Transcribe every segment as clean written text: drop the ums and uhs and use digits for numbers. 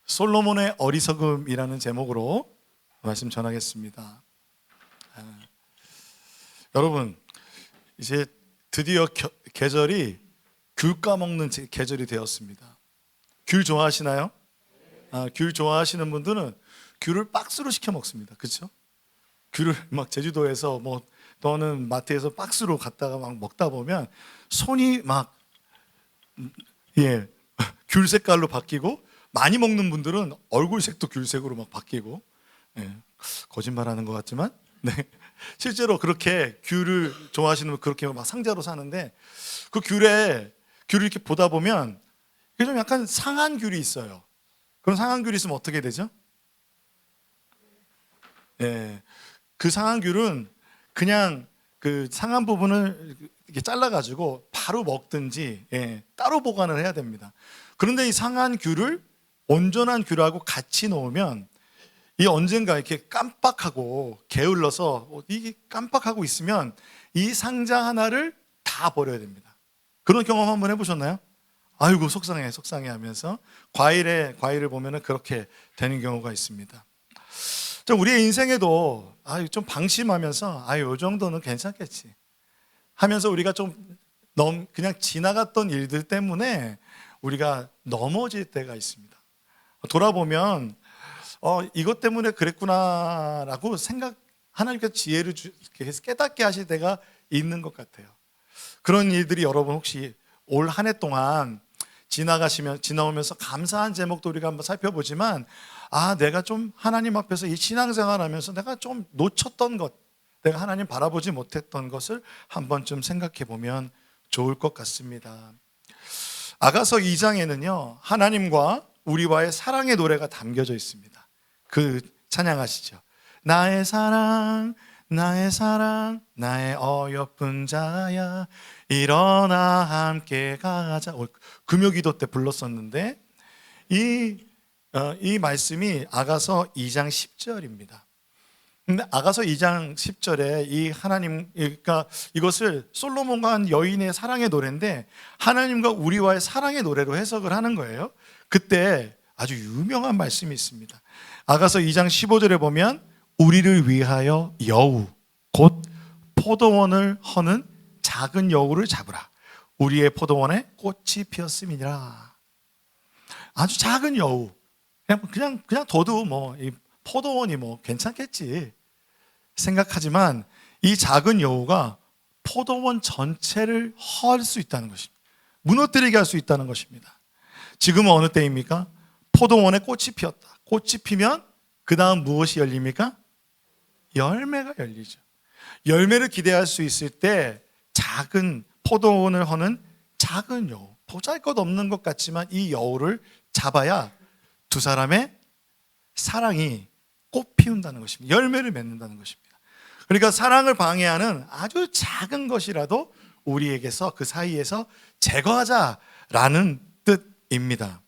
솔로몬의 어리석음이라는 제목으로 말씀 전하겠습니다. 여러분, 이제 드디어 계절이 귤 까먹는 계절이 되었습니다. 귤 좋아하시나요? 귤 좋아하시는 분들은 귤을 박스로 시켜 먹습니다. 그렇죠? 귤을 막 제주도에서 또는 마트에서 박스로 갖다가 막 먹다 보면 손이 막 귤 색깔로 바뀌고, 많이 먹는 분들은 얼굴색도 귤색으로 막 바뀌고, 거짓말하는 것 같지만, 실제로 그렇게 귤을 좋아하시는 분 그렇게 막 상자로 사는데, 그 귤을 이렇게 보다 보면 이게 좀 약간 상한 귤이 있어요. 그런 상한 귤이 있으면 어떻게 되죠? 그 상한 귤은 그냥 그 상한 부분을 이렇게 잘라가지고 바로 먹든지 따로 보관을 해야 됩니다. 그런데 이 상한 귤을 온전한 귤하고 같이 놓으면 이 언젠가 이렇게 깜빡하고 게을러서 이게 깜빡하고 있으면 이 상자 하나를 다 버려야 됩니다. 그런 경험 한번 해보셨나요? 아이고 속상해 하면서 과일을 보면은 그렇게 되는 경우가 있습니다. 우리의 인생에도 좀 방심하면서 이 정도는 괜찮겠지 하면서 우리가 좀 그냥 지나갔던 일들 때문에 우리가 넘어질 때가 있습니다. 돌아보면 이것 때문에 그랬구나라고 하나님께서 지혜를 해서 깨닫게 하실 때가 있는 것 같아요. 그런 일들이 여러분 혹시 올 한 해 동안 지나오면서 감사한 제목도 우리가 한번 살펴보지만, 내가 좀 하나님 앞에서 이 신앙생활 하면서 내가 좀 놓쳤던 것, 내가 하나님 바라보지 못했던 것을 한 번쯤 생각해 보면 좋을 것 같습니다. 아가서 2장에는요 하나님과 우리와의 사랑의 노래가 담겨져 있습니다. 그 찬양하시죠. 나의 사랑 나의 어여쁜 자야 일어나 함께 가자. 금요기도 때 불렀었는데 이 말씀이 아가서 2장 10절입니다. 근데 아가서 2장 10절에 그러니까 이것을 솔로몬과 한 여인의 사랑의 노래인데 하나님과 우리와의 사랑의 노래로 해석을 하는 거예요. 그때 아주 유명한 말씀이 있습니다. 아가서 2장 15절에 보면 우리를 위하여 여우 곧 포도원을 허는 작은 여우를 잡으라. 우리의 포도원에 꽃이 피었음이니라. 아주 작은 여우. 그냥 둬도 이 포도원이 괜찮겠지 생각하지만 이 작은 여우가 포도원 전체를 헐 수 있다는 것입니다. 무너뜨리게 할 수 있다는 것입니다. 지금은 어느 때입니까? 포도원에 꽃이 피었다. 꽃이 피면 그 다음 무엇이 열립니까? 열매가 열리죠. 열매를 기대할 수 있을 때 작은 포도원을 허는 작은 여우, 보잘것없는 것 같지만 이 여우를 잡아야 두 사람의 사랑이 꽃 피운다는 것입니다. 열매를 맺는다는 것입니다. 그러니까 사랑을 방해하는 아주 작은 것이라도 우리에게서 그 사이에서 제거하자라는 뜻입니다.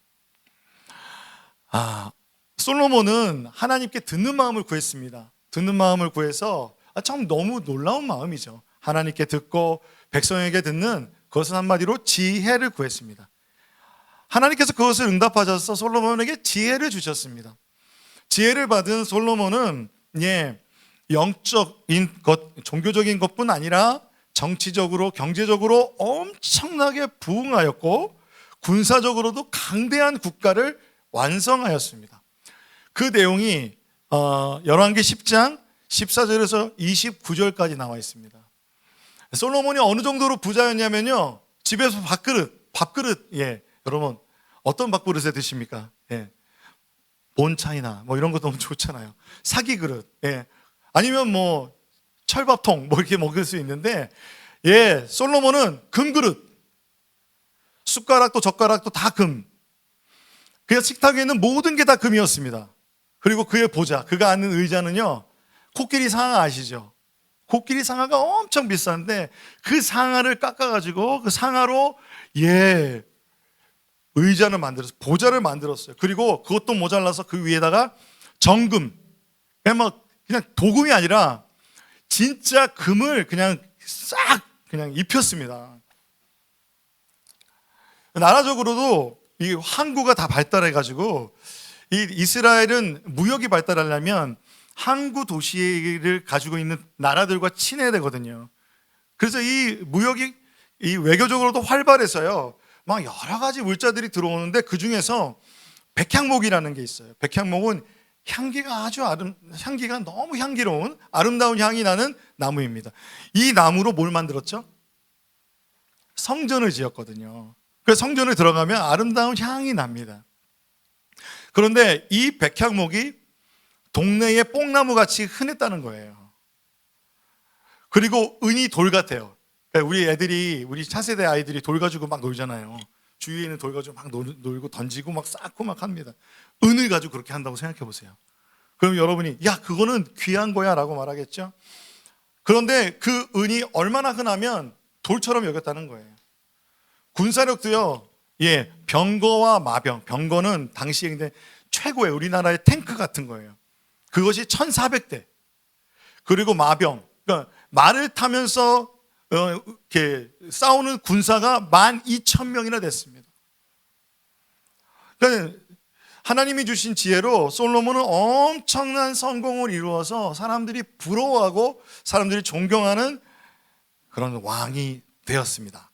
솔로몬은 하나님께 듣는 마음을 구했습니다. 듣는 마음을 구해서 참 너무 놀라운 마음이죠. 하나님께 듣고 백성에게 듣는, 그것은 한마디로 지혜를 구했습니다. 하나님께서 그것을 응답하셔서 솔로몬에게 지혜를 주셨습니다. 지혜를 받은 솔로몬은 영적인 것, 종교적인 것뿐 아니라 정치적으로, 경제적으로 엄청나게 부흥하였고 군사적으로도 강대한 국가를 완성하였습니다. 그 내용이 열왕기 10장 14절에서 29절까지 나와 있습니다. 솔로몬이 어느 정도로 부자였냐면요, 집에서 밥그릇, 여러분 어떤 밥그릇에 드십니까? 본차이나 이런 거 너무 좋잖아요. 사기 그릇, 아니면 철밥통 이렇게 먹을 수 있는데, 솔로몬은 금그릇, 숟가락도 젓가락도 다 금. 그래서 식탁에 있는 모든 게 다 금이었습니다. 그리고 그의 보좌, 그가 앉는 의자는요, 코끼리 상아 아시죠? 코끼리 상아가 엄청 비싼데 그 상아를 깎아가지고 그 상아로 의자를 만들었어요. 보좌를 만들었어요. 그리고 그것도 모자라서 그 위에다가 정금, 그냥 도금이 아니라 진짜 금을 그냥 싹 입혔습니다. 나라적으로도 이 항구가 다 발달해가지고 이 이스라엘은 무역이 발달하려면 항구 도시를 가지고 있는 나라들과 친해야 되거든요. 그래서 이 무역이 이 외교적으로도 활발해서요. 막 여러 가지 물자들이 들어오는데 그 중에서 백향목이라는 게 있어요. 백향목은 향기가 너무 향기로운 아름다운 향이 나는 나무입니다. 이 나무로 뭘 만들었죠? 성전을 지었거든요. 그래서 성전에 들어가면 아름다운 향이 납니다. 그런데 이 백향목이 동네에 뽕나무 같이 흔했다는 거예요. 그리고 은이 돌 같아요. 우리 차세대 아이들이 돌 가지고 막 놀잖아요. 주위에 있는 돌 가지고 막 놀고 던지고 막 쌓고 막 합니다. 은을 가지고 그렇게 한다고 생각해 보세요. 그럼 여러분이 야 그거는 귀한 거야 라고 말하겠죠. 그런데 그 은이 얼마나 흔하면 돌처럼 여겼다는 거예요. 군사력도요. 병거와 마병. 병거는 당시에 최고의 우리나라의 탱크 같은 거예요. 그것이 1,400대. 그리고 마병. 그러니까 말을 타면서 이렇게 싸우는 군사가 12,000명이나 됐습니다. 그러니까 하나님이 주신 지혜로 솔로몬은 엄청난 성공을 이루어서 사람들이 부러워하고 사람들이 존경하는 그런 왕이 되었습니다.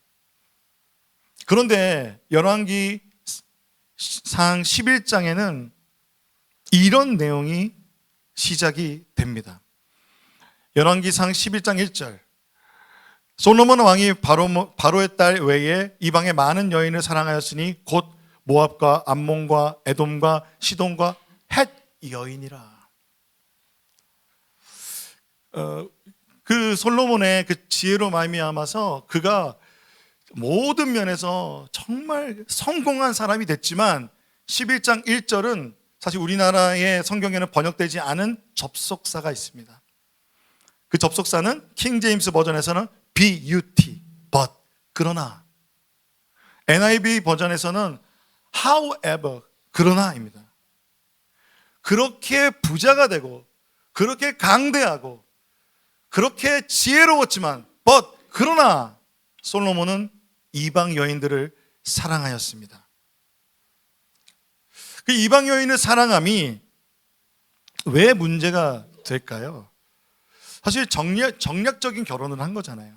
그런데 열왕기상 11장에는 이런 내용이 시작이 됩니다. 열왕기상 11장 1절. 솔로몬 왕이 바로의 딸 외에 이방의 많은 여인을 사랑하였으니 곧 모압과 암몬과 에돔과 시돈과 헷 여인이라. 그 솔로몬의 그 지혜로 말미암아서 그가 모든 면에서 정말 성공한 사람이 됐지만 11장 1절은 사실 우리나라의 성경에는 번역되지 않은 접속사가 있습니다. 그 접속사는 킹 제임스 버전에서는 but, but, 그러나 NIV 버전에서는 however, 그러나입니다. 그렇게 부자가 되고 그렇게 강대하고 그렇게 지혜로웠지만 but, 그러나 솔로몬은 이방 여인들을 사랑하였습니다. 그 이방 여인을 사랑함이 왜 문제가 될까요? 사실 정략적인 결혼을 한 거잖아요.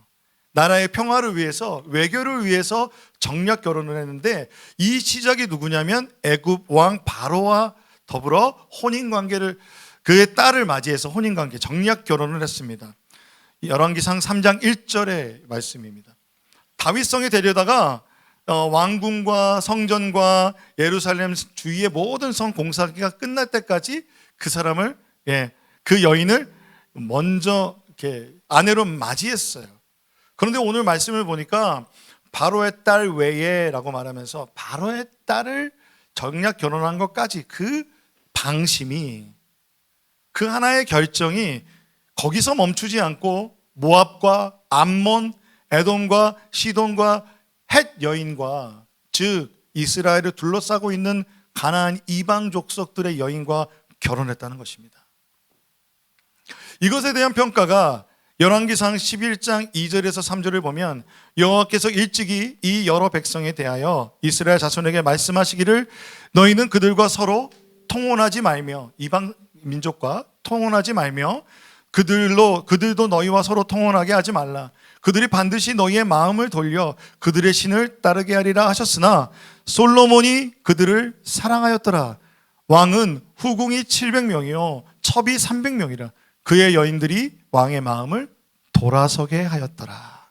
나라의 평화를 위해서, 외교를 위해서 정략 결혼을 했는데 이 시작이 누구냐면 애굽 왕 바로와 더불어 혼인관계를, 그의 딸을 맞이해서 혼인관계, 정략 결혼을 했습니다. 열왕기상 3장 1절의 말씀입니다. 다윗성에 데려다가 왕궁과 성전과 예루살렘 주위의 모든 성 공사가 끝날 때까지 그 사람을, 그 여인을 먼저 이렇게 아내로 맞이했어요. 그런데 오늘 말씀을 보니까 바로의 딸 외에라고 말하면서 바로의 딸을 정략 결혼한 것까지 그 방심이, 그 하나의 결정이 거기서 멈추지 않고 모압과 암몬, 에돔과 시돈과 헷 여인과, 즉 이스라엘을 둘러싸고 있는 가나안 이방 족속들의 여인과 결혼했다는 것입니다. 이것에 대한 평가가 열왕기상 11장 2절에서 3절을 보면 여호와께서 일찍이 이 여러 백성에 대하여 이스라엘 자손에게 말씀하시기를 너희는 그들과 서로 통혼하지 말며, 이방 민족과 통혼하지 말며 그들도 너희와 서로 통혼하게 하지 말라. 그들이 반드시 너희의 마음을 돌려 그들의 신을 따르게 하리라 하셨으나 솔로몬이 그들을 사랑하였더라. 왕은 후궁이 700명이요 첩이 300명이라. 그의 여인들이 왕의 마음을 돌아서게 하였더라.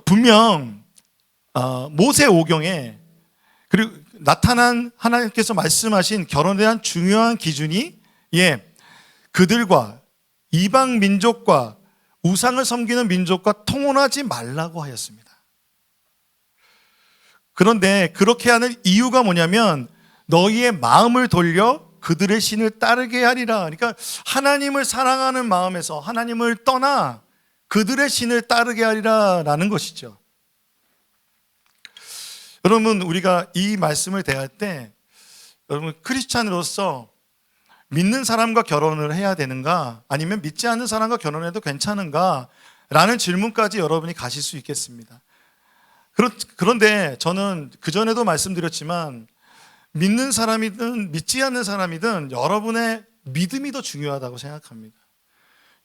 분명 모세 오경에 그리고 나타난 하나님께서 말씀하신 결혼에 대한 중요한 기준이 그들과 이방 민족과 우상을 섬기는 민족과 통혼하지 말라고 하였습니다. 그런데 그렇게 하는 이유가 뭐냐면 너희의 마음을 돌려 그들의 신을 따르게 하리라. 그러니까 하나님을 사랑하는 마음에서 하나님을 떠나 그들의 신을 따르게 하리라라는 것이죠. 여러분, 우리가 이 말씀을 대할 때 여러분 크리스찬으로서 믿는 사람과 결혼을 해야 되는가, 아니면 믿지 않는 사람과 결혼해도 괜찮은가 라는 질문까지 여러분이 가실 수 있겠습니다. 그런데 저는 그전에도 말씀드렸지만 믿는 사람이든 믿지 않는 사람이든 여러분의 믿음이 더 중요하다고 생각합니다.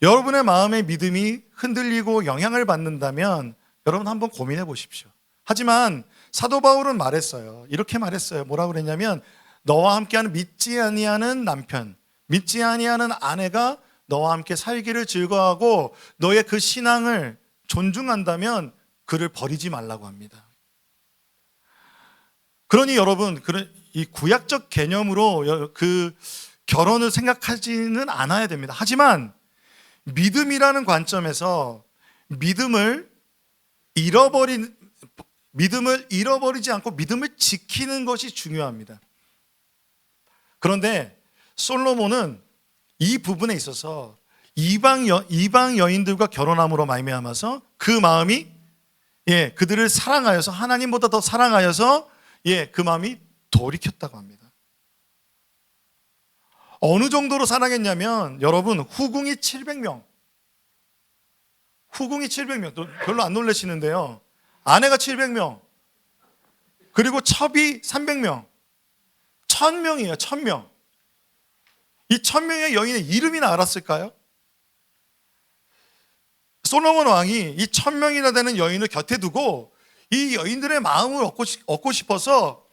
여러분의 마음의 믿음이 흔들리고 영향을 받는다면 여러분 한번 고민해 보십시오. 하지만 사도 바울은 말했어요. 이렇게 말했어요. 뭐라고 그랬냐면 너와 함께하는 믿지 아니하는 남편, 믿지 아니하는 아내가 너와 함께 살기를 즐거워하고 너의 그 신앙을 존중한다면 그를 버리지 말라고 합니다. 그러니 여러분, 이 구약적 개념으로 그 결혼을 생각하지는 않아야 됩니다. 하지만 믿음이라는 관점에서 믿음을 잃어버리지 않고 믿음을 지키는 것이 중요합니다. 그런데 솔로몬은 이 부분에 있어서 이방 여인들과 결혼함으로 말미암아서 그 마음이 그들을 사랑하여서 하나님보다 더 사랑하여서 그 마음이 돌이켰다고 합니다. 어느 정도로 사랑했냐면 여러분 후궁이 700명. 별로 안 놀라시는데요. 아내가 700명. 그리고 첩이 300명. 1000명이에요. 1000명. 이 1000명의 여인의 이름이나 알았을까요? 솔로몬 왕이 이 1000명이나 되는 여인을 곁에 두고 이 여인들의 마음을 얻고 싶어서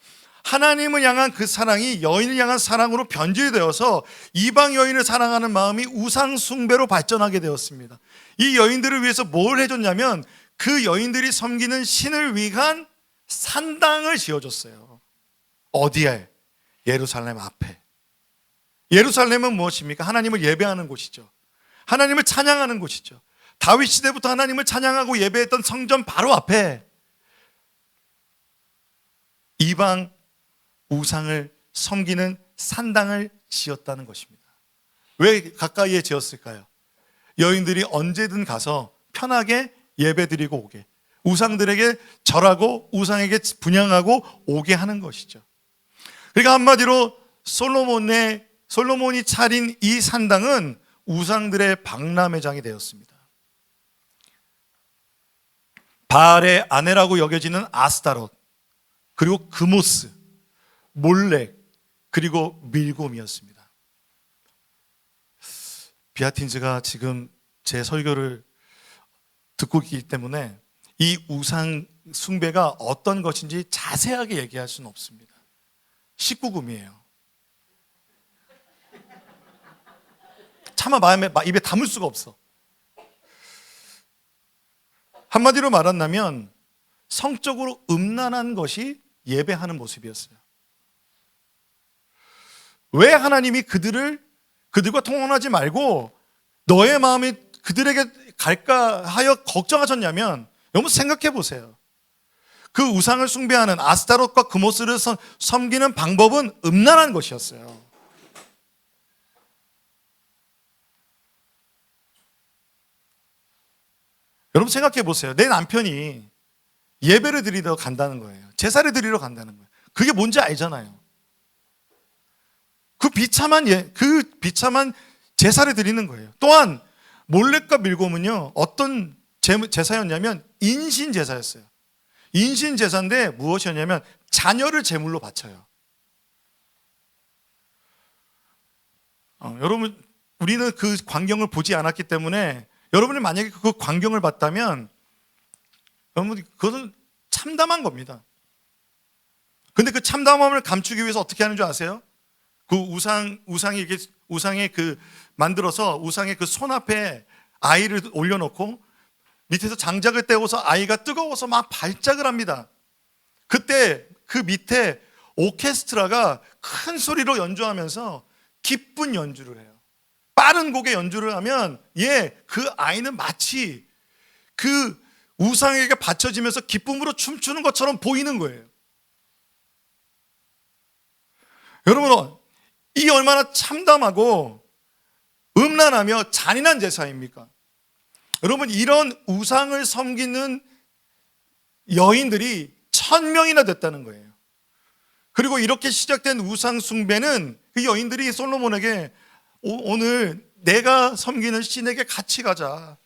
하나님을 향한 그 사랑이 여인을 향한 사랑으로 변질되어서 이방 여인을 사랑하는 마음이 우상 숭배로 발전하게 되었습니다. 이 여인들을 위해서 뭘 해줬냐면 그 여인들이 섬기는 신을 위한 산당을 지어줬어요. 어디에? 예루살렘 앞에. 예루살렘은 무엇입니까? 하나님을 예배하는 곳이죠. 하나님을 찬양하는 곳이죠. 다윗 시대부터 하나님을 찬양하고 예배했던 성전 바로 앞에 이방 우상을 섬기는 산당을 지었다는 것입니다. 왜 가까이에 지었을까요? 여인들이 언제든 가서 편하게 예배드리고 오게, 우상들에게 절하고 우상에게 분향하고 오게 하는 것이죠. 그러니까 한마디로 솔로몬이 차린 이 산당은 우상들의 박람회장이 되었습니다. 바알의 아내라고 여겨지는 아스타롯, 그리고 그모스, 몰렉, 그리고 밀곰이었습니다. 비아틴즈가 지금 제 설교를 듣고 있기 때문에 이 우상 숭배가 어떤 것인지 자세하게 얘기할 수는 없습니다. 19금이에요. 차마 입에 담을 수가 없어. 한마디로 말한다면 성적으로 음란한 것이 예배하는 모습이었어요. 왜 하나님이 그들과 통혼하지 말고 너의 마음이 그들에게 갈까 하여 걱정하셨냐면 여러분 생각해 보세요. 그 우상을 숭배하는 아스타롯과 그모스를 섬기는 방법은 음란한 것이었어요. 여러분 생각해 보세요. 내 남편이 예배를 드리러 간다는 거예요. 제사를 드리러 간다는 거예요. 그게 뭔지 알잖아요. 그 비참한 제사를 드리는 거예요. 또한 몰렉과 밀곰은요 어떤 제사였냐면 인신 제사였어요. 인신 제사인데 무엇이었냐면 자녀를 제물로 바쳐요. 여러분 우리는 그 광경을 보지 않았기 때문에 여러분이 만약에 그 광경을 봤다면 여러분 그것은 참담한 겁니다. 근데 그 참담함을 감추기 위해서 어떻게 하는 줄 아세요? 그 우상에 그 만들어서 우상의 그 손 앞에 아이를 올려놓고 밑에서 장작을 떼어서 아이가 뜨거워서 막 발작을 합니다. 그때 그 밑에 오케스트라가 큰 소리로 연주하면서 기쁜 연주를 해요. 빠른 곡의 연주를 하면 그 아이는 마치 그 우상에게 바쳐지면서 기쁨으로 춤추는 것처럼 보이는 거예요. 여러분 이 얼마나 참담하고 음란하며 잔인한 제사입니까? 여러분 이런 우상을 섬기는 여인들이 1000명이나 됐다는 거예요. 그리고 이렇게 시작된 우상 숭배는 그 여인들이 솔로몬에게 오늘 내가 섬기는 신에게 같이 가자.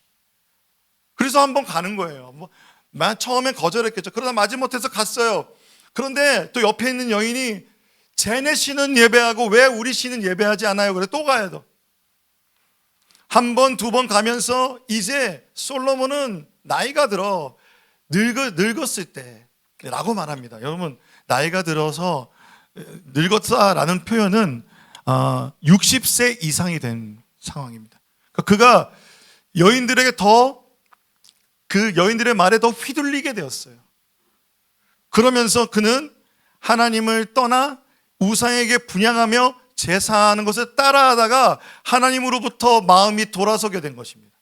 그래서 한번 가는 거예요. 처음엔 거절했겠죠. 그러다 마지못해서 갔어요. 그런데 또 옆에 있는 여인이 쟤네 신은 예배하고 왜 우리 신은 예배하지 않아요? 그래 또 가야 돼. 한 번, 두 번 가면서 이제 솔로몬은 나이가 들어 늙었을 때라고 말합니다. 여러분, 나이가 들어서 늙었다라는 표현은 60세 이상이 된 상황입니다. 그가 여인들에게 그 여인들의 말에 더 휘둘리게 되었어요. 그러면서 그는 하나님을 떠나 우상에게 분향하며 제사하는 것을 따라하다가 하나님으로부터 마음이 돌아서게 된 것입니다.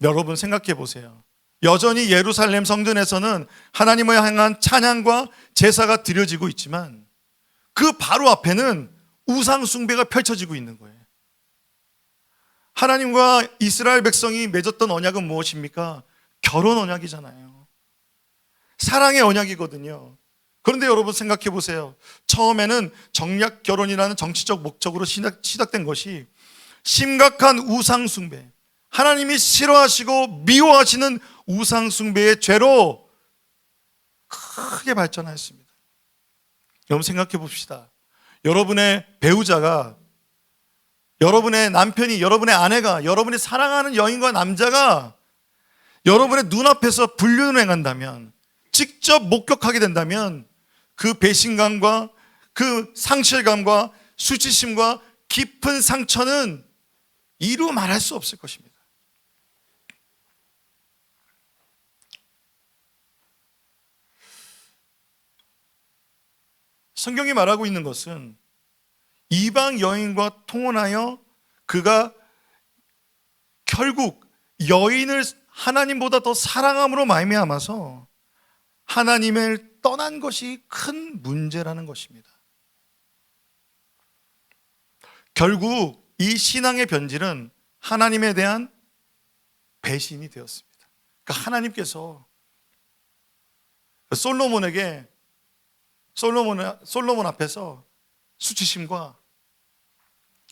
여러분 생각해 보세요. 여전히 예루살렘 성전에서는 하나님을 향한 찬양과 제사가 드려지고 있지만 그 바로 앞에는 우상 숭배가 펼쳐지고 있는 거예요. 하나님과 이스라엘 백성이 맺었던 언약은 무엇입니까? 결혼 언약이잖아요. 사랑의 언약이거든요. 그런데 여러분 생각해 보세요. 처음에는 정략 결혼이라는 정치적 목적으로 시작된 것이 심각한 우상 숭배, 하나님이 싫어하시고 미워하시는 우상 숭배의 죄로 크게 발전하였습니다. 여러분 생각해 봅시다. 여러분의 배우자가, 여러분의 남편이, 여러분의 아내가, 여러분이 사랑하는 여인과 남자가 여러분의 눈앞에서 불륜을 행한다면, 직접 목격하게 된다면 그 배신감과 그 상실감과 수치심과 깊은 상처는 이루 말할 수 없을 것입니다. 성경이 말하고 있는 것은 이방 여인과 통혼하여 그가 결국 여인을 하나님보다 더 사랑함으로 말미암아서 하나님을 떠난 것이 큰 문제라는 것입니다. 결국 이 신앙의 변질은 하나님에 대한 배신이 되었습니다. 그러니까 하나님께서 솔로몬 앞에서 수치심과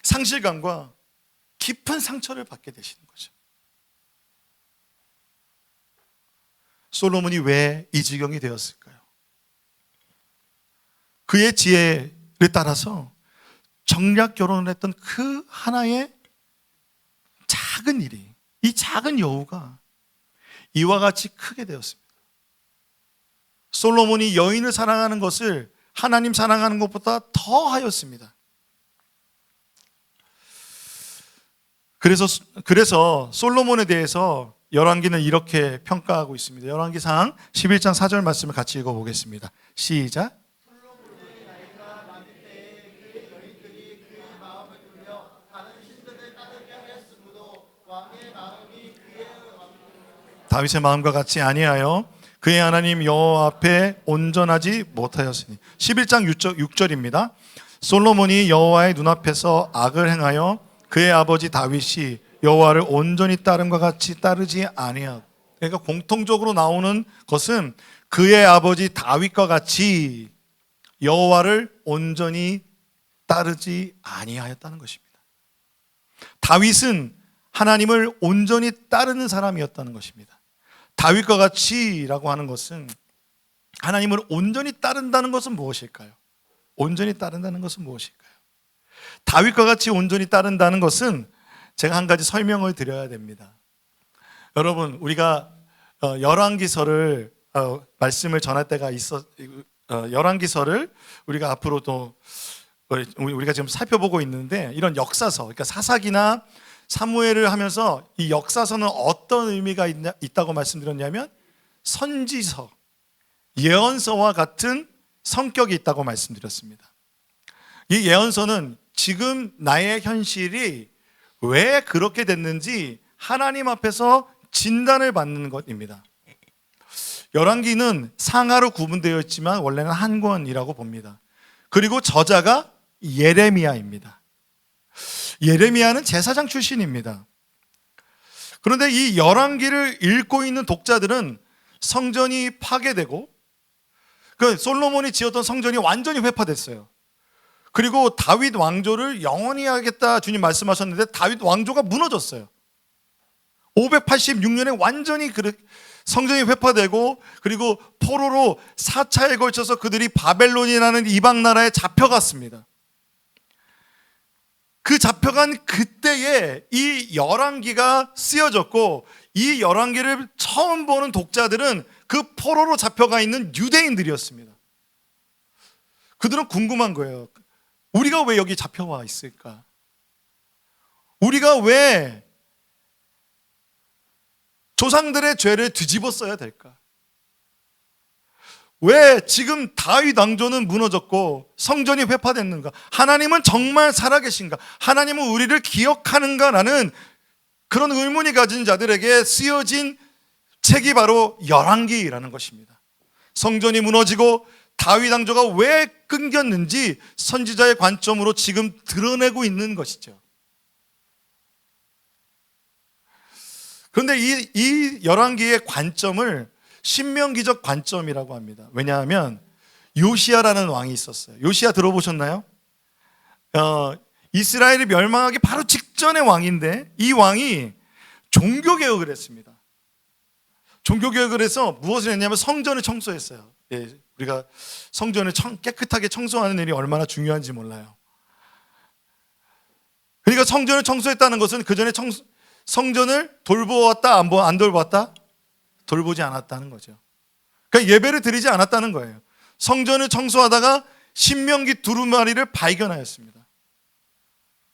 상실감과 깊은 상처를 받게 되시는 거죠. 솔로몬이 왜 이 지경이 되었을까요? 그의 지혜를 따라서 정략 결혼을 했던 그 하나의 작은 일이, 이 작은 여우가 이와 같이 크게 되었습니다. 솔로몬이 여인을 사랑하는 것을 하나님 사랑하는 것보다 더 하였습니다. 그래서 솔로몬에 대해서 열왕기는 이렇게 평가하고 있습니다. 열왕기상 11장 4절 말씀을 같이 읽어보겠습니다. 시작. 다윗의 마음과 같이 아니하여 그의 하나님 여호와 앞에 온전하지 못하였으니. 11장 6절입니다. 솔로몬이 여호와의 눈앞에서 악을 행하여 그의 아버지 다윗이 여호와를 온전히 따름과 같이 따르지 아니하고. 그러니까 공통적으로 나오는 것은 그의 아버지 다윗과 같이 여호와를 온전히 따르지 아니하였다는 것입니다. 다윗은 하나님을 온전히 따르는 사람이었다는 것입니다. 다윗과 같이라고 하는 것은 하나님을 온전히 따른다는 것은 무엇일까요? 온전히 따른다는 것은 무엇일까요? 다윗과 같이 온전히 따른다는 것은 제가 한 가지 설명을 드려야 됩니다. 여러분, 우리가 열왕기서를 말씀을 전할 때가 열왕기서를 우리가 앞으로도 우리가 지금 살펴보고 있는데, 이런 역사서, 그러니까 사사기나 사무엘을 하면서 이 역사서는 어떤 의미가 있다고 말씀드렸냐면 선지서, 예언서와 같은 성격이 있다고 말씀드렸습니다. 이 예언서는 지금 나의 현실이 왜 그렇게 됐는지 하나님 앞에서 진단을 받는 것입니다. 열왕기는 상하로 구분되어 있지만 원래는 한 권이라고 봅니다. 그리고 저자가 예레미야입니다. 예레미야는 제사장 출신입니다. 그런데 이 열왕기를 읽고 있는 독자들은 성전이 파괴되고 그 솔로몬이 지었던 성전이 완전히 회파됐어요. 그리고 다윗 왕조를 영원히 하겠다 주님 말씀하셨는데 다윗 왕조가 무너졌어요. 586년에 완전히 성전이 회파되고 그리고 포로로 4차에 걸쳐서 그들이 바벨론이라는 이방 나라에 잡혀갔습니다. 그 잡혀간 그때에 이 열왕기가 쓰여졌고 이 열왕기를 처음 보는 독자들은 그 포로로 잡혀가 있는 유대인들이었습니다. 그들은 궁금한 거예요. 우리가 왜 여기 잡혀와 있을까? 우리가 왜 조상들의 죄를 뒤집어 써야 될까? 왜 지금 다윗 왕조는 무너졌고 성전이 회파됐는가? 하나님은 정말 살아계신가? 하나님은 우리를 기억하는가라는 그런 의문이 가진 자들에게 쓰여진 책이 바로 열왕기라는 것입니다. 성전이 무너지고 다윗 왕조가 왜 끊겼는지 선지자의 관점으로 지금 드러내고 있는 것이죠. 그런데 이 열왕기의 관점을 신명기적 관점이라고 합니다. 왜냐하면 요시야라는 왕이 있었어요. 요시야 들어보셨나요? 이스라엘이 멸망하기 바로 직전의 왕인데 이 왕이 종교개혁을 했습니다. 종교개혁을 해서 무엇을 했냐면 성전을 청소했어요. 예, 우리가 성전을 깨끗하게 청소하는 일이 얼마나 중요한지 몰라요. 그러니까 성전을 청소했다는 것은 그 전에 성전을 돌보았다 안 돌보았다? 돌보지 않았다는 거죠. 그러니까 예배를 드리지 않았다는 거예요. 성전을 청소하다가 신명기 두루마리를 발견하였습니다.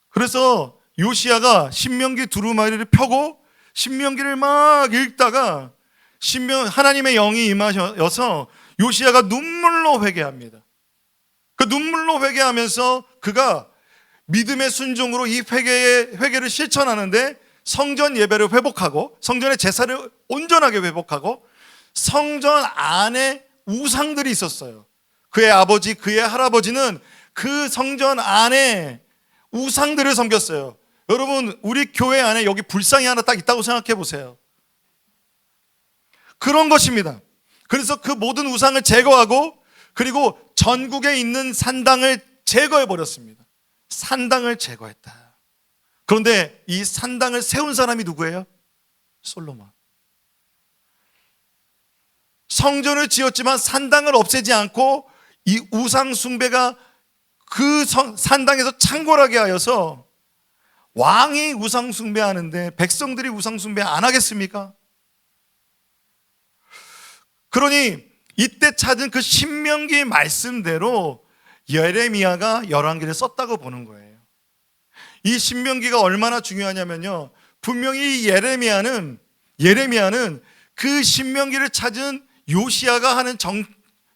그래서 요시야가 신명기 두루마리를 펴고 신명기를 막 읽다가 하나님의 영이 임하셔서 요시야가 눈물로 회개합니다. 그 눈물로 회개하면서 그가 믿음의 순종으로 이 회개를 실천하는데 성전 예배를 회복하고 성전의 제사를 온전하게 회복하고 성전 안에 우상들이 있었어요. 그의 아버지, 그의 할아버지는 그 성전 안에 우상들을 섬겼어요. 여러분, 우리 교회 안에 여기 불상이 하나 딱 있다고 생각해 보세요. 그런 것입니다. 그래서 그 모든 우상을 제거하고 그리고 전국에 있는 산당을 제거해 버렸습니다. 산당을 제거했다. 그런데 이 산당을 세운 사람이 누구예요? 솔로몬. 성전을 지었지만 산당을 없애지 않고 이 우상 숭배가 그 산당에서 창궐하게 하여서 왕이 우상 숭배하는데 백성들이 우상 숭배 안 하겠습니까? 그러니 이때 찾은 그 신명기 말씀대로 예레미야가 열왕기를 썼다고 보는 거예요. 이 신명기가 얼마나 중요하냐면요, 분명히 예레미야는 그 신명기를 찾은 요시야가 하는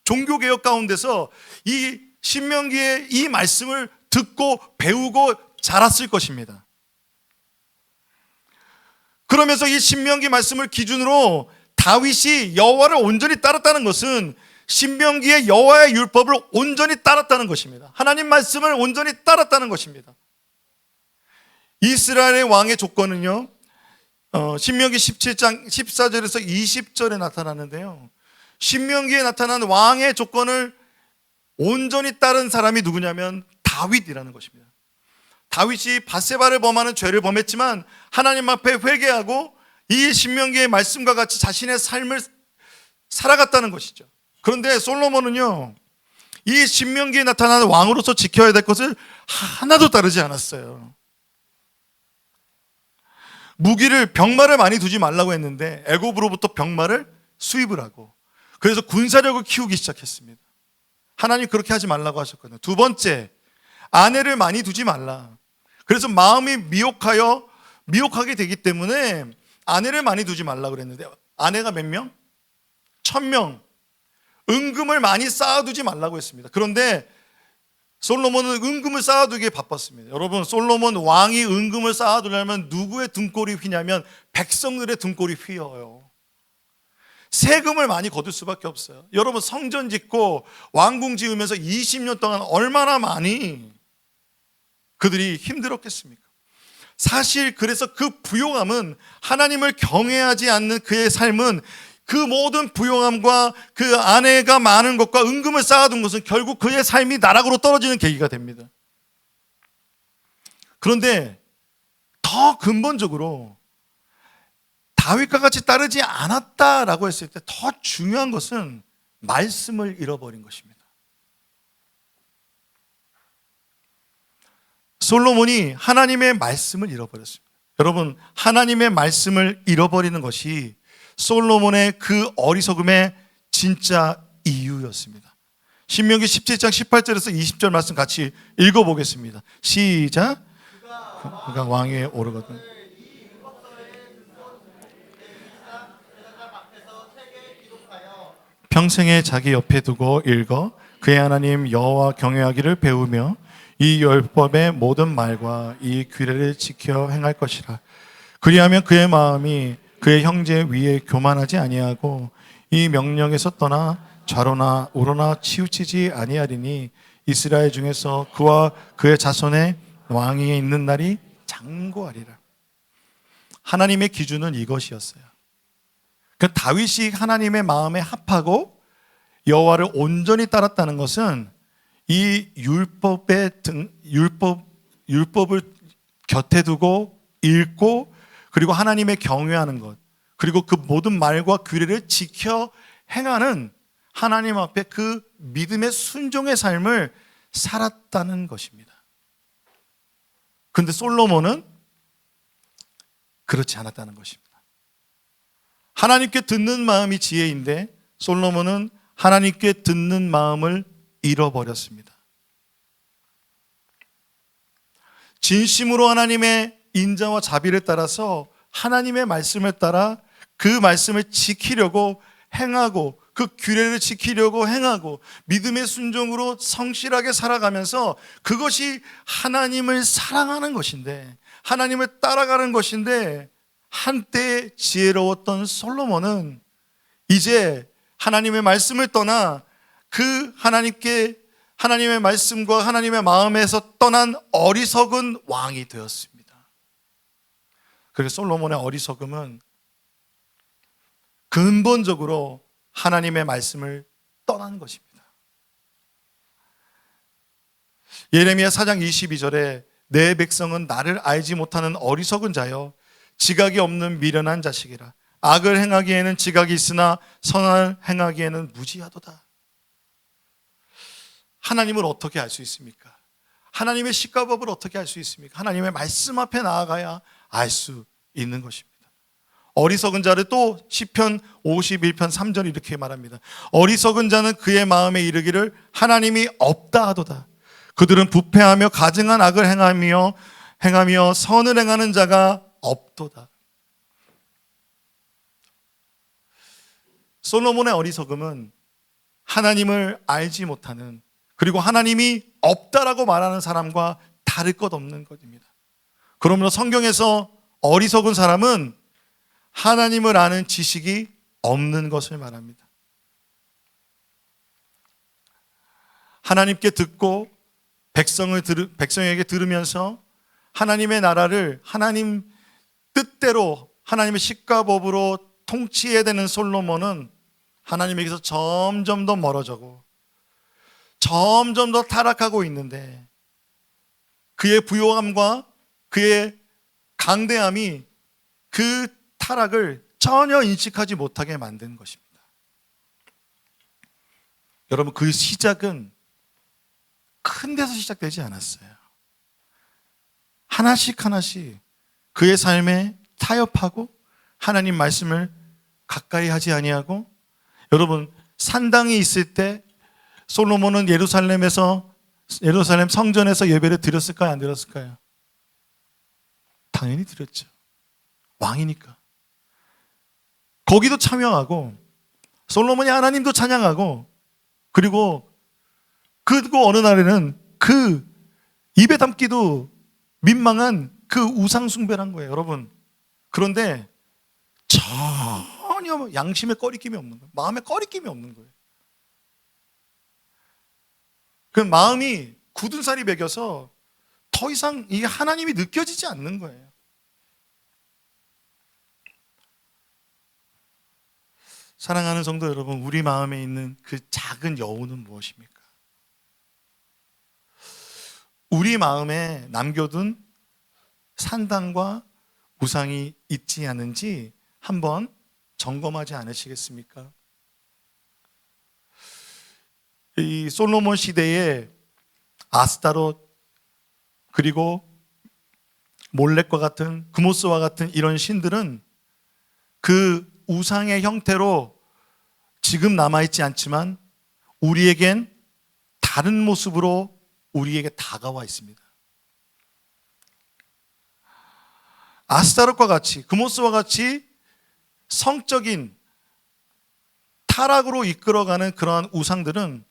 종교개혁 가운데서 이 신명기의 이 말씀을 듣고 배우고 자랐을 것입니다. 그러면서 이 신명기 말씀을 기준으로 다윗이 여호와를 온전히 따랐다는 것은 신명기의 여호와의 율법을 온전히 따랐다는 것입니다. 하나님 말씀을 온전히 따랐다는 것입니다. 이스라엘의 왕의 조건은요, 신명기 17장 14절에서 20절에 나타나는데요, 신명기에 나타난 왕의 조건을 온전히 따른 사람이 누구냐면 다윗이라는 것입니다. 다윗이 밧세바를 범하는 죄를 범했지만 하나님 앞에 회개하고 이 신명기의 말씀과 같이 자신의 삶을 살아갔다는 것이죠. 그런데 솔로몬은요, 이 신명기에 나타나는 왕으로서 지켜야 될 것을 하나도 따르지 않았어요. 병마를 많이 두지 말라고 했는데 애굽으로부터 병마를 수입을 하고 그래서 군사력을 키우기 시작했습니다. 하나님 그렇게 하지 말라고 하셨거든요. 두 번째, 아내를 많이 두지 말라. 그래서 마음이 미혹하게 되기 때문에 아내를 많이 두지 말라고 그랬는데 아내가 몇 명? 1000명. 은금을 많이 쌓아두지 말라고 했습니다. 그런데 솔로몬은 은금을 쌓아두기에 바빴습니다. 여러분, 솔로몬 왕이 은금을 쌓아두려면 누구의 등골이 휘냐면 백성들의 등골이 휘어요. 세금을 많이 거둘 수밖에 없어요. 여러분, 성전 짓고 왕궁 지으면서 20년 동안 얼마나 많이 그들이 힘들었겠습니까? 사실 그래서 그 부요함은, 하나님을 경외하지 않는 그의 삶은, 그 모든 부요함과 그 아내가 많은 것과 은금을 쌓아둔 것은 결국 그의 삶이 나락으로 떨어지는 계기가 됩니다. 그런데 더 근본적으로 다윗과 같이 따르지 않았다라고 했을 때 더 중요한 것은 말씀을 잃어버린 것입니다. 솔로몬이 하나님의 말씀을 잃어버렸습니다. 여러분, 하나님의 말씀을 잃어버리는 것이 솔로몬의 그 어리석음의 진짜 이유였습니다. 신명기 17장 18절에서 20절 말씀 같이 읽어보겠습니다. 시작. 그가 왕위에 오르거든 평생에 자기 옆에 두고 읽어 그의 하나님 여호와 경외하기를 배우며 이 율법의 모든 말과 이 규례를 지켜 행할 것이라. 그리하면 그의 마음이 그의 형제 위에 교만하지 아니하고 이 명령에서 떠나 좌로나 우로나 치우치지 아니하리니 이스라엘 중에서 그와 그의 자손의 왕위에 있는 날이 장구하리라. 하나님의 기준은 이것이었어요. 그 다윗이 하나님의 마음에 합하고 여호와를 온전히 따랐다는 것은 이 율법을 곁에 두고 읽고 그리고 하나님의 경외하는 것, 그리고 그 모든 말과 규례를 지켜 행하는 하나님 앞에 그 믿음의 순종의 삶을 살았다는 것입니다. 그런데 솔로몬은 그렇지 않았다는 것입니다. 하나님께 듣는 마음이 지혜인데 솔로몬은 하나님께 듣는 마음을 잃어버렸습니다. 진심으로 하나님의 인자와 자비를 따라서 하나님의 말씀을 따라 그 말씀을 지키려고 행하고 그 규례를 지키려고 행하고 믿음의 순종으로 성실하게 살아가면서 그것이 하나님을 사랑하는 것인데 하나님을 따라가는 것인데 한때 지혜로웠던 솔로몬은 이제 하나님의 말씀을 떠나 그 하나님의 말씀과 하나님의 마음에서 떠난 어리석은 왕이 되었습니다. 그래서 솔로몬의 어리석음은 근본적으로 하나님의 말씀을 떠난 것입니다. 예레미야 4장 22절에 내 백성은 나를 알지 못하는 어리석은 자여 지각이 없는 미련한 자식이라. 악을 행하기에는 지각이 있으나 선을 행하기에는 무지하도다. 하나님을 어떻게 알 수 있습니까? 하나님의 십가법을 어떻게 알 수 있습니까? 하나님의 말씀 앞에 나아가야 알 수 있는 것입니다. 어리석은 자를 또 시편 51편 3절 이렇게 말합니다. 어리석은 자는 그의 마음에 이르기를 하나님이 없다 하도다. 그들은 부패하며 가증한 악을 행하며 선을 행하는 자가 없도다. 솔로몬의 어리석음은 하나님을 알지 못하는, 그리고 하나님이 없다라고 말하는 사람과 다를 것 없는 것입니다. 그러므로 성경에서 어리석은 사람은 하나님을 아는 지식이 없는 것을 말합니다. 하나님께 듣고 백성에게 들으면서 하나님의 나라를 하나님 뜻대로 하나님의 십가법으로 통치해야 되는 솔로몬은 하나님에게서 점점 더 멀어져고 점점 더 타락하고 있는데 그의 부요함과 그의 강대함이 그 타락을 전혀 인식하지 못하게 만든 것입니다. 여러분, 그 시작은 큰 데서 시작되지 않았어요. 하나씩 그의 삶에 타협하고 하나님 말씀을 가까이 하지 아니하고, 여러분, 산당이 있을 때 솔로몬은 예루살렘 성전에서 예배를 드렸을까요? 안 드렸을까요? 당연히 드렸죠. 왕이니까. 거기도 참여하고 솔로몬이 하나님도 찬양하고, 그리고 어느 날에는 그 입에 담기도 민망한 그 우상 숭배를 한 거예요, 여러분. 그런데 전혀 양심에 꺼리낌이 없는 거예요. 마음에 꺼리낌이 없는 거예요. 그 마음이 굳은 살이 배겨서 더 이상 이게 하나님이 느껴지지 않는 거예요. 사랑하는 성도 여러분, 우리 마음에 있는 그 작은 여우는 무엇입니까? 우리 마음에 남겨둔 산당과 우상이 있지 않은지 한번 점검하지 않으시겠습니까? 이 솔로몬 시대에 아스타롯 그리고 몰렉과 같은 그모스와 같은 이런 신들은 그 우상의 형태로 지금 남아있지 않지만 우리에겐 다른 모습으로 우리에게 다가와 있습니다. 아스타롯과 같이 그모스와 같이 성적인 타락으로 이끌어가는 그러한 우상들은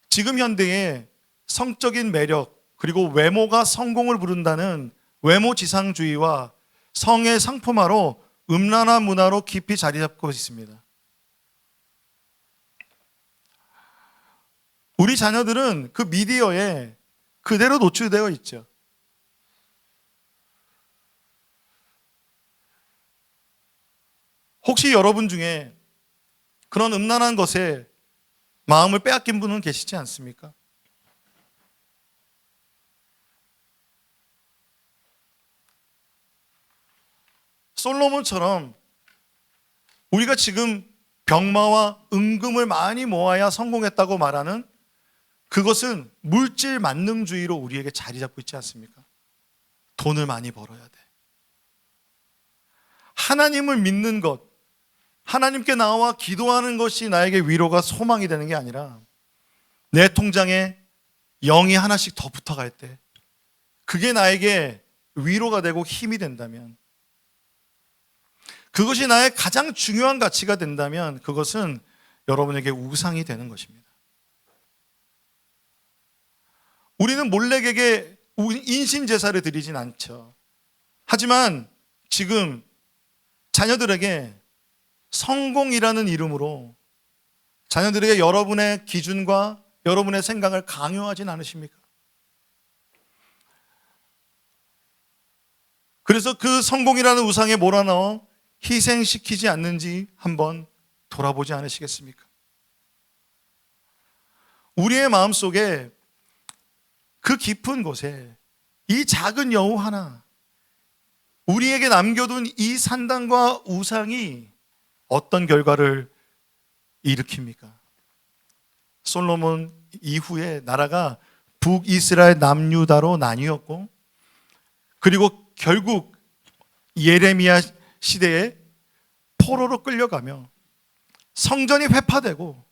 지금 현대의 성적인 매력 그리고 외모가 성공을 부른다는 외모지상주의와 성의 상품화로 음란한 문화로 깊이 자리 잡고 있습니다. 우리 자녀들은 그 미디어에 그대로 노출되어 있죠. 혹시 여러분 중에 그런 음란한 것에 마음을 빼앗긴 분은 계시지 않습니까? 솔로몬처럼 우리가 지금 병마와 은금을 많이 모아야 성공했다고 말하는 그것은 물질 만능주의로 우리에게 자리 잡고 있지 않습니까? 돈을 많이 벌어야 돼. 하나님을 믿는 것, 하나님께 나와 기도하는 것이 나에게 위로가 소망이 되는 게 아니라 내 통장에 0이 하나씩 더 붙어갈 때 그게 나에게 위로가 되고 힘이 된다면, 그것이 나의 가장 중요한 가치가 된다면 그것은 여러분에게 우상이 되는 것입니다. 우리는 몰렉에게 인신제사를 드리진 않죠. 하지만 지금 자녀들에게 성공이라는 이름으로 자녀들에게 여러분의 기준과 여러분의 생각을 강요하진 않으십니까? 그래서 그 성공이라는 우상에 몰아넣어 희생시키지 않는지 한번 돌아보지 않으시겠습니까? 우리의 마음속에 그 깊은 곳에 이 작은 여우 하나, 우리에게 남겨둔 이 산당과 우상이 어떤 결과를 일으킵니까? 솔로몬 이후에 나라가 북이스라엘 남유다로 나뉘었고, 그리고 결국 예레미야 시대에 포로로 끌려가며 성전이 회파되고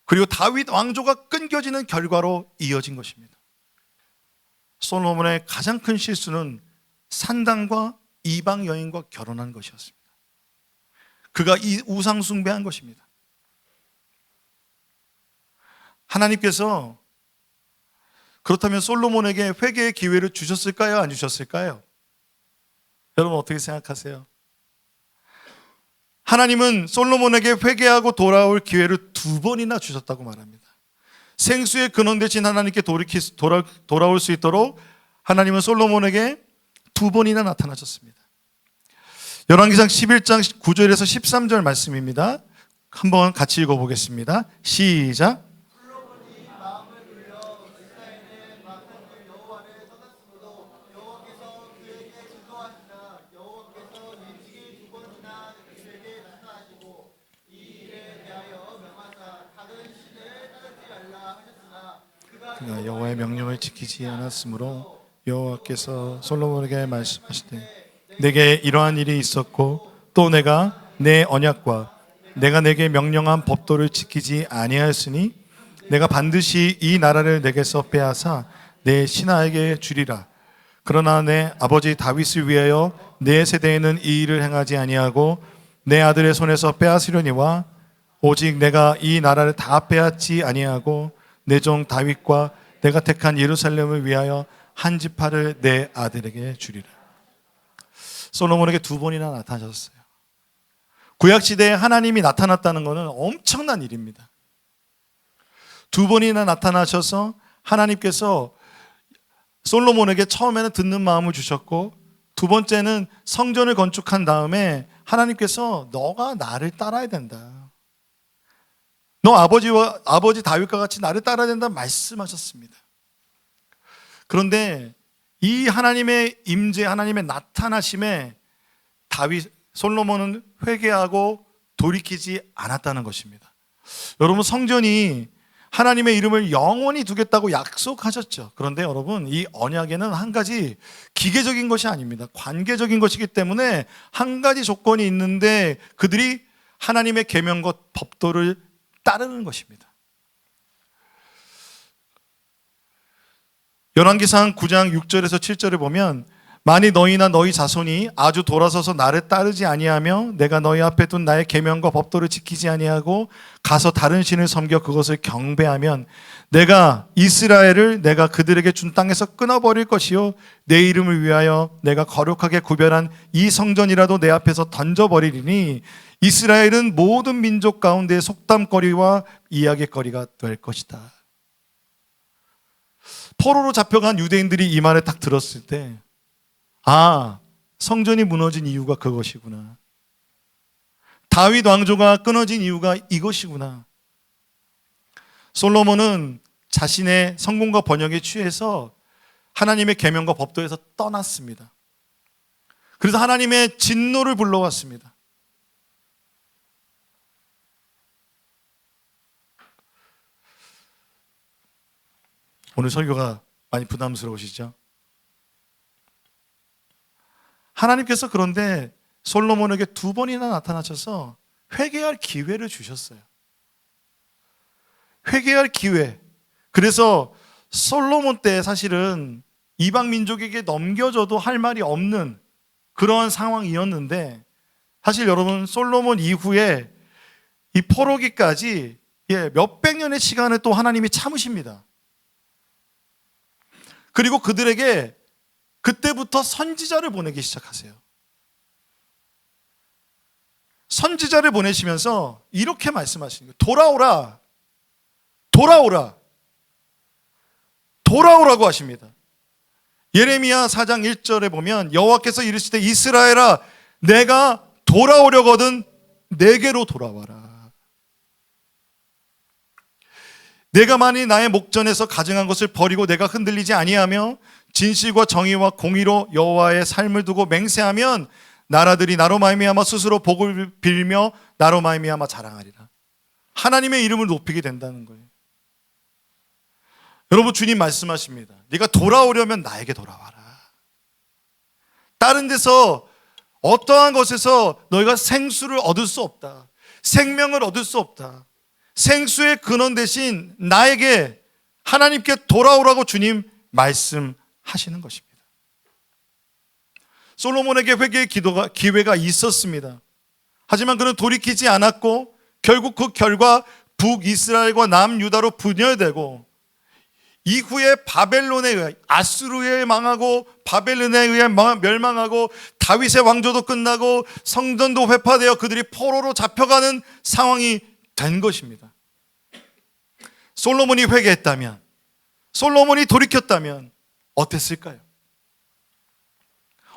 그리고 다윗 왕조가 끊겨지는 결과로 이어진 것입니다. 솔로몬의 가장 큰 실수는 산당과 이방 여인과 결혼한 것이었습니다. 그가 이 우상 숭배한 것입니다. 하나님께서 그렇다면 솔로몬에게 회개의 기회를 주셨을까요? 안 주셨을까요? 여러분 어떻게 생각하세요? 하나님은 솔로몬에게 회개하고 돌아올 기회를 2번이나 주셨다고 말합니다. 생수의 근원 되신 하나님께 돌아올 수 있도록 하나님은 솔로몬에게 2번이나 나타나셨습니다. 열왕기상 11장 9절에서 13절 말씀입니다. 한번 같이 읽어보겠습니다. 시작. 그가 여호와의 명령을 지키지 않았으므로 여호와께서 솔로몬에게 말씀하시되 내게 이러한 일이 있었고 또 내가 내 언약과 내가 내게 명령한 법도를 지키지 아니하였으니 내가 반드시 이 나라를 내게서 빼앗아 내 신하에게 주리라. 그러나 내 아버지 다윗을 위하여 내 세대에는 이 일을 행하지 아니하고 내 아들의 손에서 빼앗으려니와 오직 내가 이 나라를 다 빼앗지 아니하고 내 종 다윗과 내가 택한 예루살렘을 위하여 한 지파를 내 아들에게 주리라. 솔로몬에게 2번이나 나타나셨어요. 구약시대에 하나님이 나타났다는 것은 엄청난 일입니다. 2번이나 나타나셔서 하나님께서 솔로몬에게 처음에는 듣는 마음을 주셨고, 2번째는 성전을 건축한 다음에 하나님께서 너가 나를 따라야 된다, 너 아버지 다윗과 같이 나를 따라야 된다 말씀하셨습니다. 그런데 이 하나님의 임재, 하나님의 나타나심에 솔로몬은 회개하고 돌이키지 않았다는 것입니다. 여러분, 성전이 하나님의 이름을 영원히 두겠다고 약속하셨죠. 그런데 여러분, 이 언약에는 한 가지 기계적인 것이 아닙니다. 관계적인 것이기 때문에 한 가지 조건이 있는데 그들이 하나님의 계명과 법도를 따르는 것입니다. 열왕기상 9장 6절에서 7절에 보면 만일 너희나 너희 자손이 아주 돌아서서 나를 따르지 아니하며 내가 너희 앞에 둔 나의 계명과 법도를 지키지 아니하고 가서 다른 신을 섬겨 그것을 경배하면 내가 이스라엘을 내가 그들에게 준 땅에서 끊어버릴 것이요 내 이름을 위하여 내가 거룩하게 구별한 이 성전이라도 내 앞에서 던져버리리니 이스라엘은 모든 민족 가운데 속담거리와 이야기거리가 될 것이다. 포로로 잡혀간 유대인들이 이 말을 딱 들었을 때 성전이 무너진 이유가 그것이구나. 다윗 왕조가 끊어진 이유가 이것이구나. 솔로몬은 자신의 성공과 번영에 취해서 하나님의 계명과 법도에서 떠났습니다. 그래서 하나님의 진노를 불러왔습니다. 오늘 설교가 많이 부담스러우시죠? 하나님께서 그런데 솔로몬에게 2번이나 나타나셔서 회개할 기회를 주셨어요. 회개할 기회. 그래서 솔로몬 때 사실은 이방 민족에게 넘겨줘도 할 말이 없는 그런 상황이었는데 사실 여러분, 솔로몬 이후에 이 포로기까지 몇백 년의 시간을 또 하나님이 참으십니다. 그리고 그들에게 그때부터 선지자를 보내기 시작하세요. 선지자를 보내시면서 이렇게 말씀하시는 거예요. 돌아오라. 돌아오라. 돌아오라고 하십니다. 예레미야 4장 1절에 보면 여호와께서 이르시되 이스라엘아 내가 돌아오려거든 내게로 돌아와라. 내가 만일 나의 목전에서 가증한 것을 버리고 내가 흔들리지 아니하며 진실과 정의와 공의로 여호와의 삶을 두고 맹세하면 나라들이 나로 말미암아 스스로 복을 빌며 나로 말미암아 자랑하리라. 하나님의 이름을 높이게 된다는 거예요. 여러분, 주님 말씀하십니다. 네가 돌아오려면 나에게 돌아와라. 다른 데서 어떠한 것에서 너희가 생수를 얻을 수 없다. 생명을 얻을 수 없다. 생수의 근원 대신 나에게 하나님께 돌아오라고 주님 말씀하시는 것입니다. 솔로몬에게 회개의 기회가 있었습니다. 하지만 그는 돌이키지 않았고 결국 그 결과 북이스라엘과 남유다로 분열되고 이후에 바벨론에 의해 아수르에 망하고 바벨론에 의해 멸망하고 다윗의 왕조도 끝나고 성전도 회파되어 그들이 포로로 잡혀가는 상황이 된 것입니다. 솔로몬이 회개했다면, 솔로몬이 돌이켰다면 어땠을까요?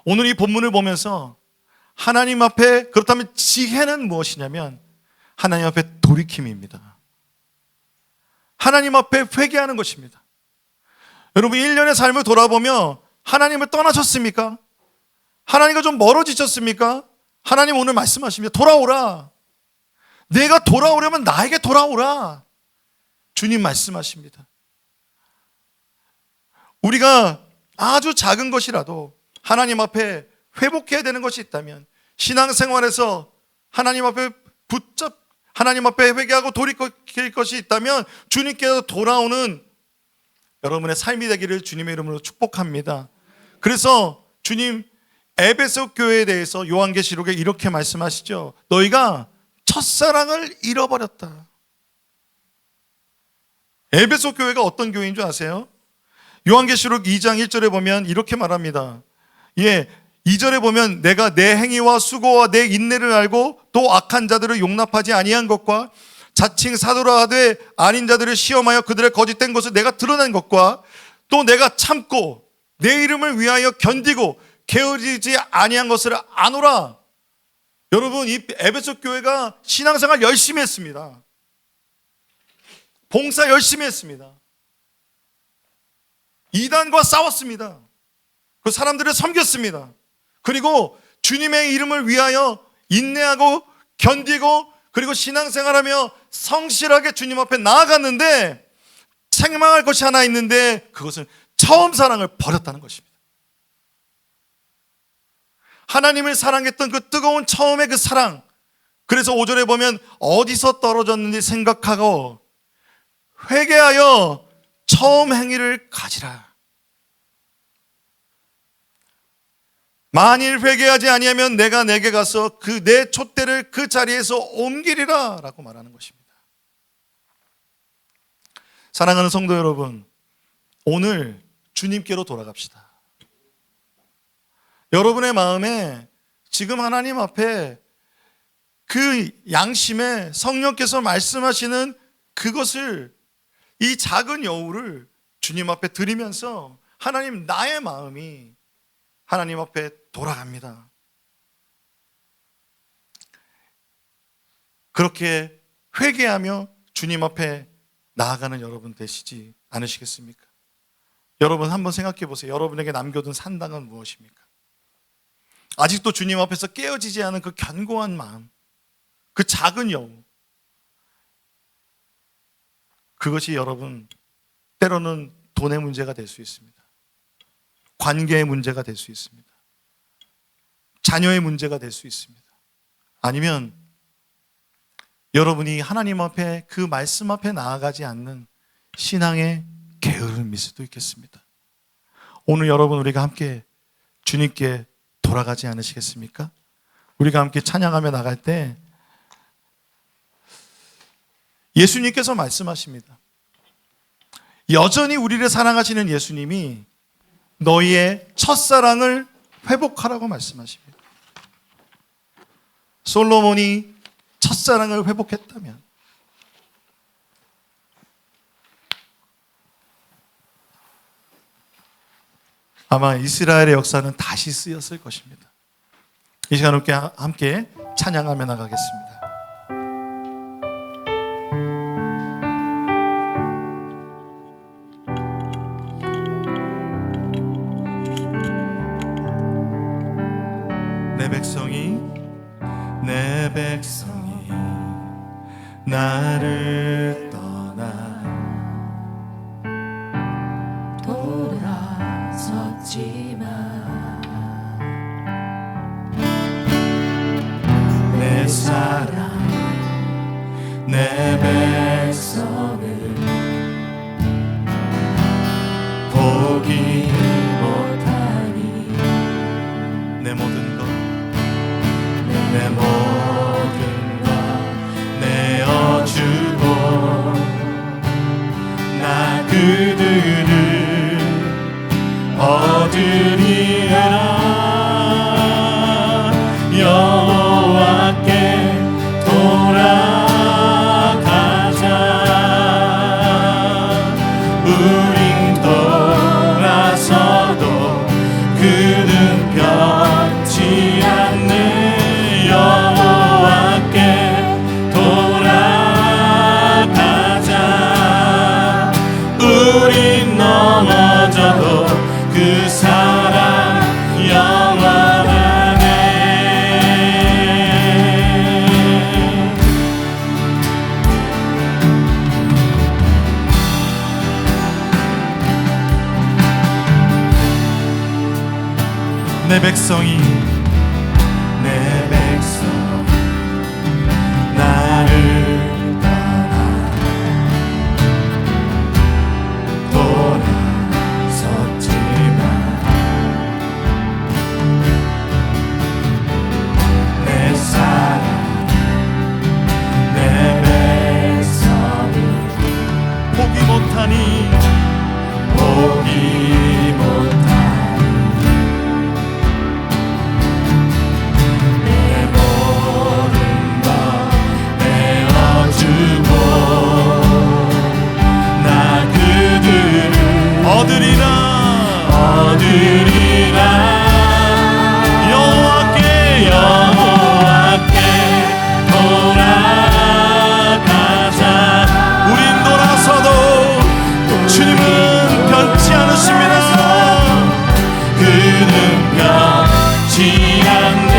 오늘 이 본문을 보면서 하나님 앞에, 그렇다면 지혜는 무엇이냐면 하나님 앞에 돌이킴입니다. 하나님 앞에 회개하는 것입니다. 여러분, 1년의 삶을 돌아보며 하나님을 떠나셨습니까? 하나님과 좀 멀어지셨습니까? 하나님 오늘 말씀하십니다. 돌아오라. 내가 돌아오려면 나에게 돌아오라. 주님 말씀하십니다. 우리가 아주 작은 것이라도 하나님 앞에 회복해야 되는 것이 있다면 신앙생활에서 하나님 앞에 하나님 앞에 회개하고 돌이킬 것이 있다면 주님께서 돌아오는 여러분의 삶이 되기를 주님의 이름으로 축복합니다. 그래서 주님 에베소 교회에 대해서 요한계시록에 이렇게 말씀하시죠. 너희가 첫사랑을 잃어버렸다. 에베소 교회가 어떤 교회인 줄 아세요? 요한계시록 2장 1절에 보면 이렇게 말합니다. 2절에 보면 내가 내 행위와 수고와 내 인내를 알고 또 악한 자들을 용납하지 아니한 것과 자칭 사도라 하되 아닌 자들을 시험하여 그들의 거짓된 것을 내가 드러낸 것과 또 내가 참고 내 이름을 위하여 견디고 게으르지 아니한 것을 아노라. 여러분, 이 에베소 교회가 신앙생활 열심히 했습니다. 봉사 열심히 했습니다. 이단과 싸웠습니다. 그 사람들을 섬겼습니다. 그리고 주님의 이름을 위하여 인내하고 견디고 그리고 신앙생활하며 성실하게 주님 앞에 나아갔는데 책망할 것이 하나 있는데 그것은 처음 사랑을 버렸다는 것입니다. 하나님을 사랑했던 그 뜨거운 처음의 그 사랑, 그래서 5절에 보면 어디서 떨어졌는지 생각하고 회개하여 처음 행위를 가지라. 만일 회개하지 아니하면 내가 내게 가서 그 내 촛대를 그 자리에서 옮기리라 라고 말하는 것입니다. 사랑하는 성도 여러분, 오늘 주님께로 돌아갑시다. 여러분의 마음에 지금 하나님 앞에 그 양심에 성령께서 말씀하시는 그것을, 이 작은 여우를 주님 앞에 드리면서 하나님, 나의 마음이 하나님 앞에 돌아갑니다. 그렇게 회개하며 주님 앞에 나아가는 여러분 되시지 않으시겠습니까? 여러분 한번 생각해 보세요. 여러분에게 남겨둔 산당은 무엇입니까? 아직도 주님 앞에서 깨어지지 않은 그 견고한 마음, 그 작은 여우, 그것이 여러분 때로는 돈의 문제가 될 수 있습니다. 관계의 문제가 될 수 있습니다. 자녀의 문제가 될 수 있습니다. 아니면 여러분이 하나님 앞에 그 말씀 앞에 나아가지 않는 신앙의 게으름일 수도 있겠습니다. 오늘 여러분 우리가 함께 주님께 돌아가지 않으시겠습니까? 우리가 함께 찬양하며 나갈 때 예수님께서 말씀하십니다. 여전히 우리를 사랑하시는 예수님이 너희의 첫사랑을 회복하라고 말씀하십니다. 솔로몬이 첫사랑을 회복했다면 아마 이스라엘의 역사는 다시 쓰였을 것입니다. 이 시간 함께 찬양하며 나가겠습니다. 내 백성이 나를 떠나 돌아섰지만 내 사랑 내 백성을 포기 못하니 내 모든 것 내 모든 것 내어주고 나 그들을 얻으리라. 여호와께 돌아가자. 우린 돌아서도 그는 변치 않네. 여호와께 돌아가자. 우린 넘어져도 그 사랑 영원하네. 내 백성이 나를 떠나 돌아섰지만 내 사랑 내 백성을 포기 못하니 내 모든 것 내어주고 나 그들을 얻으리라. 여호와께 돌아가자. 우린 돌아서도 주님은 변치 않으십니다. 그는 변치 않네.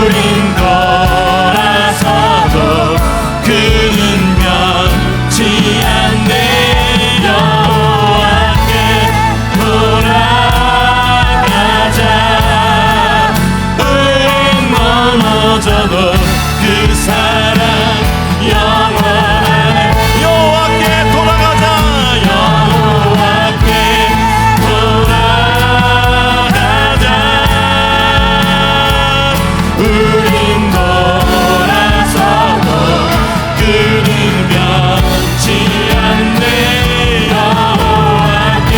우린 돌아서도 그는 변치 않네. 여호와께 돌아가자. 우린 멀어져도 그 사랑 영원하네. 여호와께 돌아가자. 여호와께 돌아가자. 우린 돌아서도 그는 변치 않네. 여호와께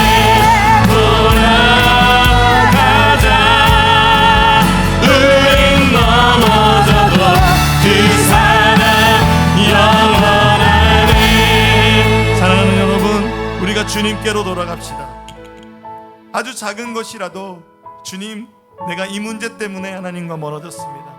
돌아가자. 우린 넘어져도 그 사랑 영원하네. 사랑하는 여러분, 우리가 주님께로 돌아갑시다. 아주 작은 것이라도 주님, 내가 이 문제 때문에 하나님과 멀어졌습니다.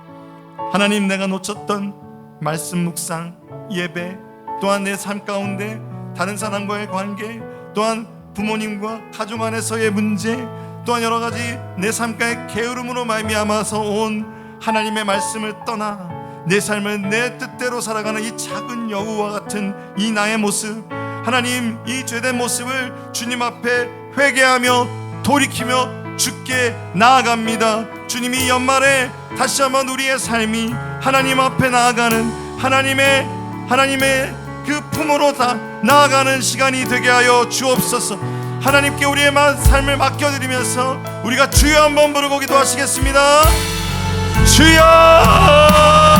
하나님, 내가 놓쳤던 말씀 묵상, 예배, 또한 내 삶 가운데 다른 사람과의 관계, 또한 부모님과 가족 안에서의 문제, 또한 여러 가지 내 삶가의 게으름으로 말미암아서 온 하나님의 말씀을 떠나 내 삶을 내 뜻대로 살아가는 이 작은 여우와 같은 이 나의 모습, 하나님, 이 죄된 모습을 주님 앞에 회개하며 돌이키며 주께 나아갑니다. 주님이 연말에 다시 한번 우리의 삶이 하나님 앞에 나아가는 하나님의 그 품으로 다 나아가는 시간이 되게 하여 주옵소서. 하나님께 우리의 삶을 맡겨드리면서 우리가 주여 한번 부르고 기도하시겠습니다. 주여.